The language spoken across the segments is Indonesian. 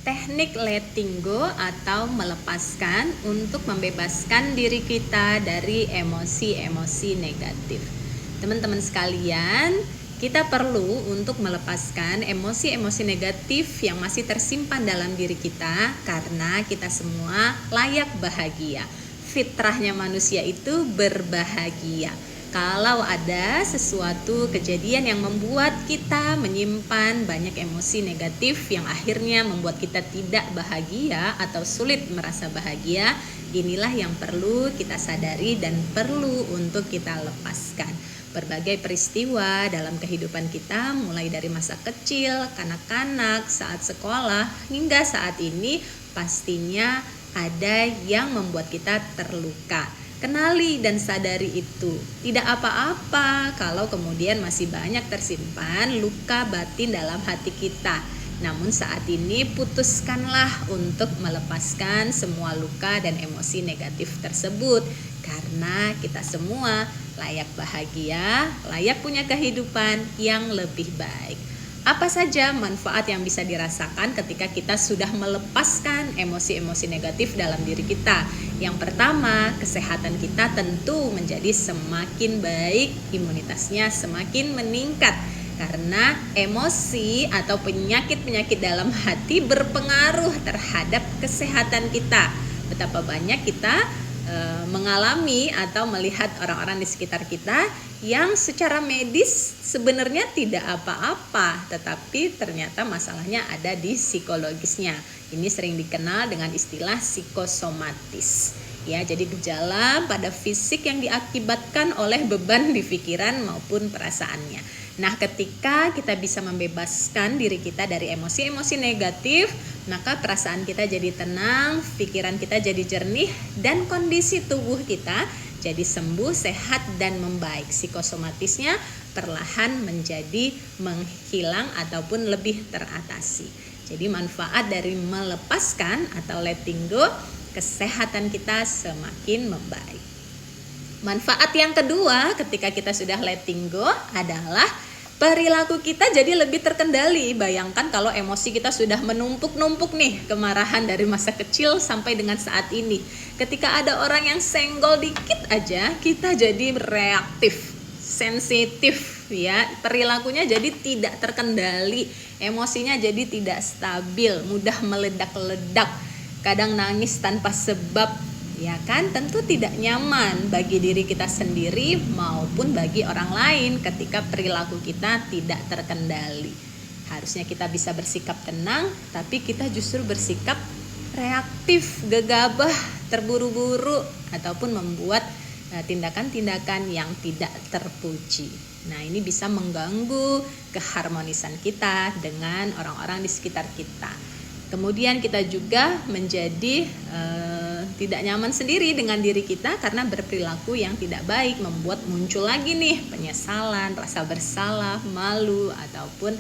Teknik letting go atau melepaskan untuk membebaskan diri kita dari emosi-emosi negatif. Teman-teman sekalian, kita perlu untuk melepaskan emosi-emosi negatif yang masih tersimpan dalam diri kita karena kita semua layak bahagia. Fitrahnya manusia itu berbahagia. Kalau ada sesuatu kejadian yang membuat kita menyimpan banyak emosi negatif yang akhirnya membuat kita tidak bahagia atau sulit merasa bahagia, inilah yang perlu kita sadari dan perlu untuk kita lepaskan. Berbagai peristiwa dalam kehidupan kita, mulai dari masa kecil, kanak-kanak, saat sekolah, hingga saat ini, pastinya ada yang membuat kita terluka. Kenali dan sadari itu. Tidak apa-apa kalau kemudian masih banyak tersimpan luka batin dalam hati kita. Namun saat ini putuskanlah untuk melepaskan semua luka dan emosi negatif tersebut. Karena kita semua layak bahagia, layak punya kehidupan yang lebih baik. Apa saja manfaat yang bisa dirasakan ketika kita sudah melepaskan emosi-emosi negatif dalam diri kita? Yang pertama, kesehatan kita tentu menjadi semakin baik, imunitasnya semakin meningkat. Karena emosi atau penyakit-penyakit dalam hati berpengaruh terhadap kesehatan kita. Betapa banyak kita mengalami atau melihat orang-orang di sekitar kita yang secara medis sebenarnya tidak apa-apa, tetapi ternyata masalahnya ada di psikologisnya. Ini sering dikenal dengan istilah psikosomatis. Ya, jadi gejala pada fisik yang diakibatkan oleh beban di pikiran maupun perasaannya. Nah, ketika kita bisa membebaskan diri kita dari emosi-emosi negatif, maka perasaan kita jadi tenang, pikiran kita jadi jernih, dan kondisi tubuh kita jadi sembuh, sehat, dan membaik. Psikosomatisnya perlahan menjadi menghilang ataupun lebih teratasi. Jadi manfaat dari melepaskan atau letting go, kesehatan kita semakin membaik. Manfaat yang kedua ketika kita sudah letting go adalah perilaku kita jadi lebih terkendali. Bayangkan kalau emosi kita sudah menumpuk-numpuk nih, kemarahan dari masa kecil sampai dengan saat ini. Ketika ada orang yang senggol dikit aja, kita jadi reaktif, sensitif ya. Perilakunya jadi tidak terkendali, emosinya jadi tidak stabil, mudah meledak-ledak, kadang nangis tanpa sebab. Ya kan, tentu tidak nyaman bagi diri kita sendiri maupun bagi orang lain ketika perilaku kita tidak terkendali. Harusnya kita bisa bersikap tenang, tapi kita justru bersikap reaktif, gegabah, terburu-buru, ataupun membuat tindakan-tindakan yang tidak terpuji. Nah, ini bisa mengganggu keharmonisan kita dengan orang-orang di sekitar kita. Kemudian kita juga menjadi tidak nyaman sendiri dengan diri kita karena berperilaku yang tidak baik, membuat muncul lagi nih penyesalan, rasa bersalah, malu, ataupun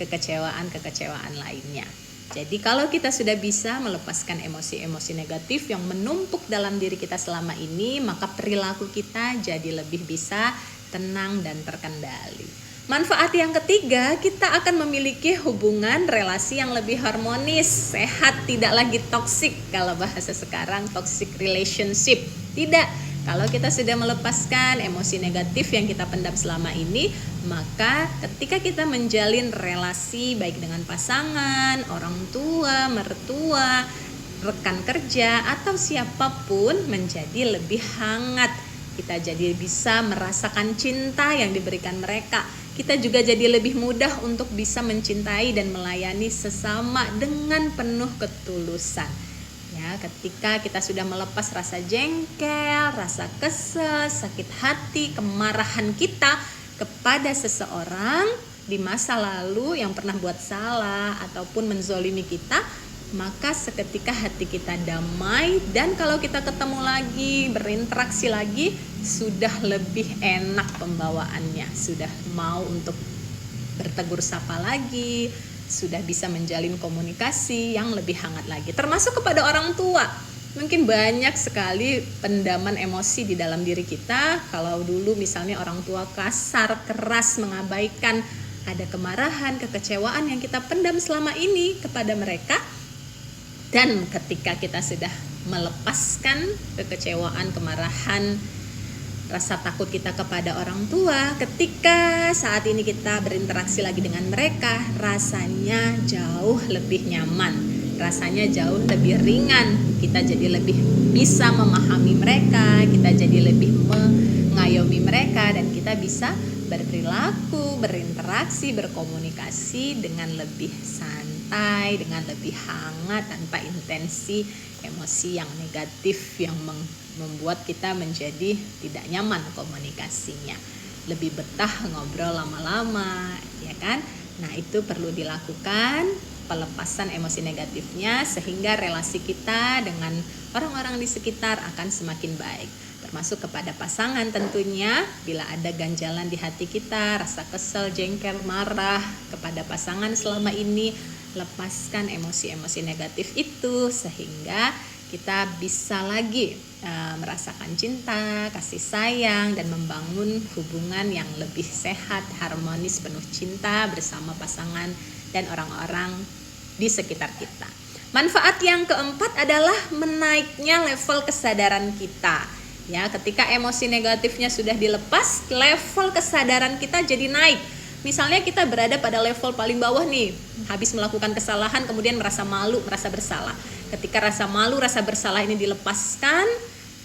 kekecewaan lainnya. Jadi kalau kita sudah bisa melepaskan emosi-emosi negatif yang menumpuk dalam diri kita selama ini, maka perilaku kita jadi lebih bisa tenang dan terkendali. Manfaat yang ketiga, kita akan memiliki hubungan relasi yang lebih harmonis, sehat, tidak lagi toksik. Kalau bahasa sekarang toxic relationship. Tidak, kalau kita sudah melepaskan emosi negatif yang kita pendam selama ini, maka ketika kita menjalin relasi baik dengan pasangan, orang tua, mertua, rekan kerja, atau siapapun menjadi lebih hangat. Kita jadi bisa merasakan cinta yang diberikan mereka. Kita juga jadi lebih mudah untuk bisa mencintai dan melayani sesama dengan penuh ketulusan. Ya, ketika kita sudah melepas rasa jengkel, rasa kesel, sakit hati, kemarahan kita kepada seseorang di masa lalu yang pernah buat salah ataupun menzolimi kita, maka seketika hati kita damai, dan kalau kita ketemu lagi, berinteraksi lagi, sudah lebih enak pembawaannya, sudah mau untuk bertegur sapa lagi, sudah bisa menjalin komunikasi yang lebih hangat lagi. Termasuk kepada orang tua, mungkin banyak sekali pendaman emosi di dalam diri kita. Kalau dulu misalnya orang tua kasar, keras, mengabaikan, ada kemarahan, kekecewaan yang kita pendam selama ini kepada mereka, Dan ketika kita sudah melepaskan kekecewaan, kemarahan, rasa takut kita kepada orang tua, ketika saat ini kita berinteraksi lagi dengan mereka, rasanya jauh lebih nyaman, rasanya jauh lebih ringan. Kita jadi lebih bisa memahami mereka, kita jadi lebih mengayomi mereka, dan kita bisa berperilaku, berinteraksi, berkomunikasi dengan lebih santai, dengan lebih hangat, tanpa intensi emosi yang negatif yang membuat kita menjadi tidak nyaman komunikasinya, lebih betah ngobrol lama-lama, ya kan? Nah, itu perlu dilakukan pelepasan emosi negatifnya, sehingga relasi kita dengan orang-orang di sekitar akan semakin baik, termasuk kepada pasangan tentunya. Bila ada ganjalan di hati kita, rasa kesel, jengkel, marah kepada pasangan selama ini, lepaskan emosi-emosi negatif itu, sehingga kita bisa lagi merasakan cinta, kasih sayang, dan membangun hubungan yang lebih sehat, harmonis, penuh cinta bersama pasangan dan orang-orang di sekitar kita. Manfaat yang keempat adalah menaiknya level kesadaran kita. Ya, ketika emosi negatifnya sudah dilepas, level kesadaran kita jadi naik. Misalnya kita berada pada level paling bawah nih, habis melakukan kesalahan kemudian merasa malu, merasa bersalah. Ketika rasa malu, rasa bersalah ini dilepaskan,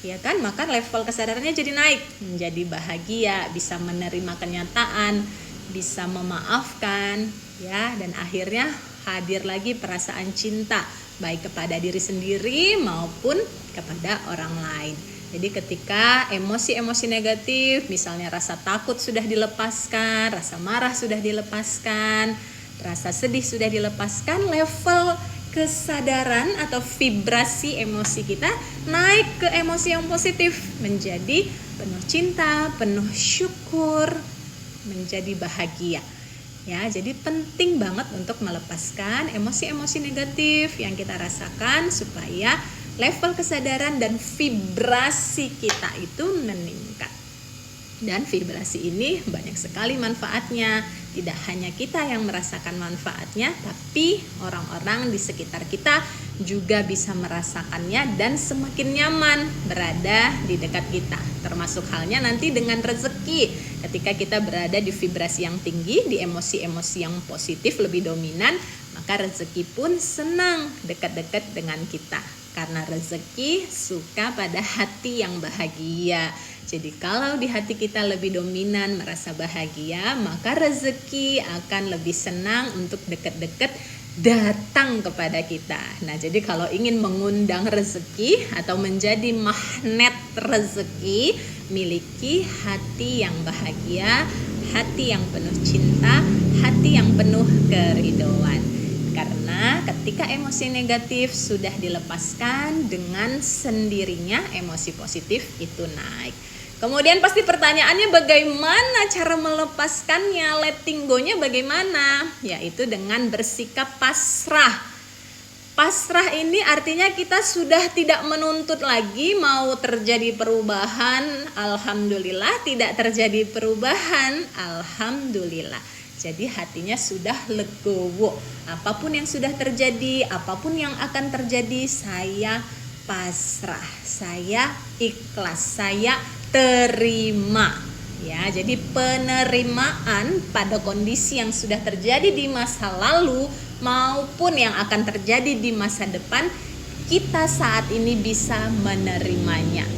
ya kan, maka level kesadarannya jadi naik, menjadi bahagia, bisa menerima kenyataan, bisa memaafkan, ya, dan akhirnya hadir lagi perasaan cinta, baik kepada diri sendiri maupun kepada orang lain. Jadi ketika emosi-emosi negatif, misalnya rasa takut sudah dilepaskan, rasa marah sudah dilepaskan, rasa sedih sudah dilepaskan, level kesadaran atau vibrasi emosi kita naik ke emosi yang positif, menjadi penuh cinta, penuh syukur, menjadi bahagia. Ya, jadi penting banget untuk melepaskan emosi-emosi negatif yang kita rasakan supaya level kesadaran dan vibrasi kita itu meningkat. Dan vibrasi ini banyak sekali manfaatnya. Tidak hanya kita yang merasakan manfaatnya, tapi orang-orang di sekitar kita juga bisa merasakannya dan semakin nyaman berada di dekat kita. Termasuk halnya nanti dengan rezeki. Ketika kita berada di vibrasi yang tinggi, di emosi-emosi yang positif lebih dominan, maka rezeki pun senang dekat-dekat dengan kita. Karena rezeki suka pada hati yang bahagia. Jadi kalau di hati kita lebih dominan merasa bahagia, maka rezeki akan lebih senang untuk dekat-dekat datang kepada kita. Nah, jadi kalau ingin mengundang rezeki atau menjadi magnet rezeki, miliki hati yang bahagia, hati yang penuh cinta, hati yang penuh keridhaan. Karena ketika emosi negatif sudah dilepaskan, dengan sendirinya emosi positif itu naik. Kemudian pasti pertanyaannya, bagaimana cara melepaskannya, letting go-nya bagaimana? Yaitu dengan bersikap pasrah. Pasrah ini artinya kita sudah tidak menuntut lagi mau terjadi perubahan. Alhamdulillah, tidak terjadi perubahan. Alhamdulillah. Jadi hatinya sudah legowo. Apapun yang sudah terjadi, apapun yang akan terjadi, saya pasrah, saya ikhlas, saya terima. Ya, jadi penerimaan pada kondisi yang sudah terjadi di masa lalu maupun yang akan terjadi di masa depan, kita saat ini bisa menerimanya.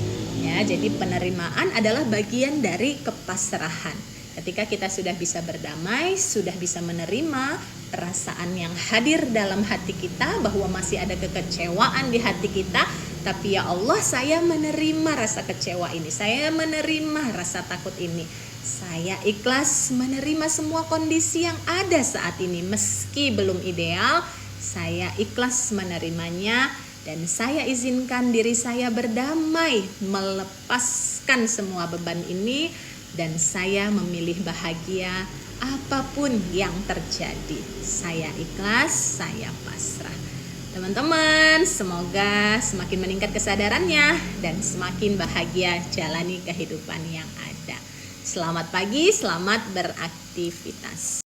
Ya, jadi penerimaan adalah bagian dari kepasrahan. Ketika kita sudah bisa berdamai, sudah bisa menerima perasaan yang hadir dalam hati kita, bahwa masih ada kekecewaan di hati kita, tapi ya Allah, saya menerima rasa kecewa ini, saya menerima rasa takut ini, saya ikhlas menerima semua kondisi yang ada saat ini, meski belum ideal, saya ikhlas menerimanya, dan saya izinkan diri saya berdamai, melepaskan semua beban ini, dan saya memilih bahagia apapun yang terjadi. Saya ikhlas, saya pasrah. Teman-teman, semoga semakin meningkat kesadarannya dan semakin bahagia jalani kehidupan yang ada. Selamat pagi, selamat beraktivitas.